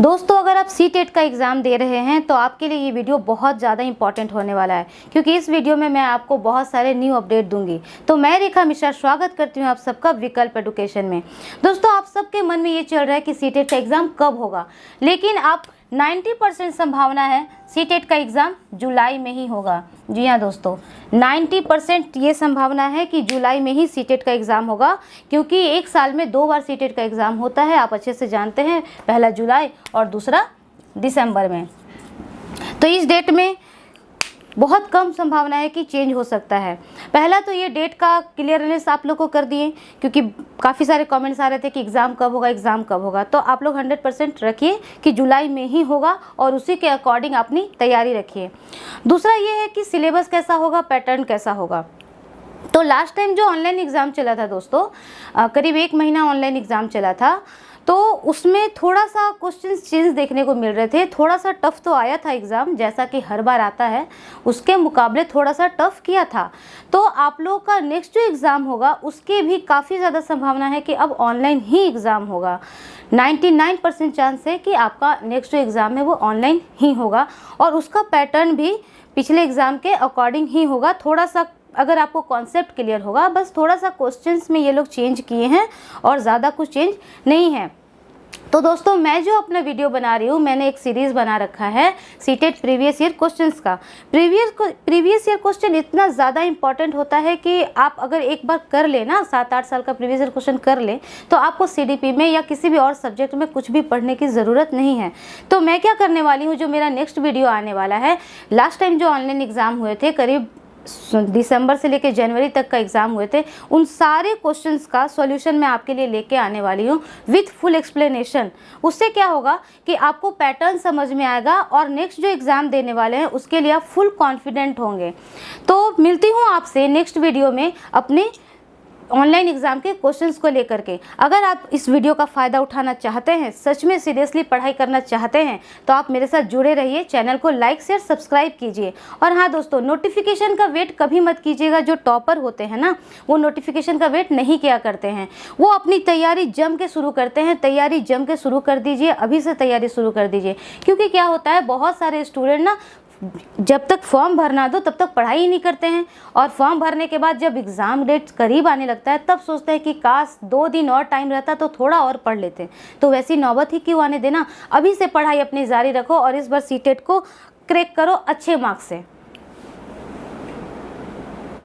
दोस्तों, अगर आप सीटेट का एग्ज़ाम दे रहे हैं तो आपके लिए ये वीडियो बहुत ज़्यादा इंपॉर्टेंट होने वाला है, क्योंकि इस वीडियो में मैं आपको बहुत सारे न्यू अपडेट दूंगी। तो मैं रेखा मिश्रा स्वागत करती हूँ आप सबका विकल्प एडुकेशन में। दोस्तों, आप सबके मन में ये चल रहा है कि सीटेट का एग्ज़ाम कब होगा, लेकिन आप 90% संभावना है सीटेट का एग्ज़ाम जुलाई में ही होगा। जी हाँ दोस्तों, 90% ये संभावना है कि जुलाई में ही सीटेट का एग्ज़ाम होगा, क्योंकि एक साल में 2 बार सीटेट का एग्ज़ाम होता है। आप अच्छे से जानते हैं, पहला जुलाई और दूसरा दिसंबर में। तो इस डेट में बहुत कम संभावना है कि चेंज हो सकता है। पहला तो ये डेट का क्लियरनेस आप लोग को कर दिए, क्योंकि काफ़ी सारे कमेंट्स आ रहे थे कि एग्ज़ाम कब होगा, एग्ज़ाम कब होगा। तो आप लोग 100% रखिए कि जुलाई में ही होगा और उसी के अकॉर्डिंग अपनी तैयारी रखिए। दूसरा ये है कि सिलेबस कैसा होगा, पैटर्न कैसा होगा। तो लास्ट टाइम जो ऑनलाइन एग्ज़ाम चला था दोस्तों, करीब 1 महीना ऑनलाइन एग्ज़ाम चला था, तो उसमें थोड़ा सा क्वेश्चंस चेंज देखने को मिल रहे थे। थोड़ा सा टफ तो आया था एग्ज़ाम, जैसा कि हर बार आता है, उसके मुकाबले थोड़ा सा टफ किया था। तो आप लोगों का नेक्स्ट जो एग्ज़ाम होगा उसके भी काफ़ी ज़्यादा संभावना है कि अब ऑनलाइन ही एग्ज़ाम होगा। 99% चांस है कि आपका नेक्स्ट जो एग्ज़ाम है वो ऑनलाइन ही होगा, और उसका पैटर्न भी पिछले एग्ज़ाम के अकॉर्डिंग ही होगा। थोड़ा सा अगर आपको कॉन्सेप्ट क्लियर होगा, बस थोड़ा सा क्वेश्चंस में ये लोग चेंज किए हैं और ज़्यादा कुछ चेंज नहीं है। तो दोस्तों, मैं जो अपना वीडियो बना रही हूँ, मैंने एक सीरीज़ बना रखा है सीटेट प्रीवियस ईयर क्वेश्चंस का। प्रीवियस ईयर क्वेश्चन इतना ज़्यादा इंपॉर्टेंट होता है कि आप अगर एक बार कर ले ना, 7-8 साल का प्रीवियस ईयर क्वेश्चन कर ले, तो आपको सीडीपी में या किसी भी और सब्जेक्ट में कुछ भी पढ़ने की ज़रूरत नहीं है। तो मैं क्या करने वाली हूँ, जो मेरा नेक्स्ट वीडियो आने वाला है, लास्ट टाइम जो ऑनलाइन एग्ज़ाम हुए थे, करीब दिसंबर से लेकर जनवरी तक का एग्ज़ाम हुए थे, उन सारे क्वेश्चंस का सॉल्यूशन मैं आपके लिए लेके आने वाली हूँ विथ फुल एक्सप्लेनेशन। उससे क्या होगा कि आपको पैटर्न समझ में आएगा और नेक्स्ट जो एग्ज़ाम देने वाले हैं उसके लिए आप फुल कॉन्फिडेंट होंगे। तो मिलती हूँ आपसे नेक्स्ट वीडियो में अपने ऑनलाइन एग्ज़ाम के क्वेश्चंस को लेकर के। अगर आप इस वीडियो का फ़ायदा उठाना चाहते हैं, सच में सीरियसली पढ़ाई करना चाहते हैं, तो आप मेरे साथ जुड़े रहिए। चैनल को लाइक शेयर सब्सक्राइब कीजिए। और हाँ दोस्तों, नोटिफिकेशन का वेट कभी मत कीजिएगा। जो टॉपर होते हैं ना, वो नोटिफिकेशन का वेट नहीं किया करते हैं, वो अपनी तैयारी जम के शुरू करते हैं। तैयारी जम के शुरू कर दीजिए, अभी से तैयारी शुरू कर दीजिए। क्योंकि क्या होता है, बहुत सारे स्टूडेंट ना जब तक फॉर्म भरना दो तब तक पढ़ाई ही नहीं करते हैं, और फॉर्म भरने के बाद जब एग्ज़ाम डेट करीब आने लगता है तब सोचते हैं कि काश 2 दिन और टाइम रहता तो थोड़ा और पढ़ लेते। तो वैसी नौबत ही क्यों आने देना। अभी से पढ़ाई अपनी जारी रखो और इस बार सीटेट को क्रैक करो अच्छे मार्क्स से।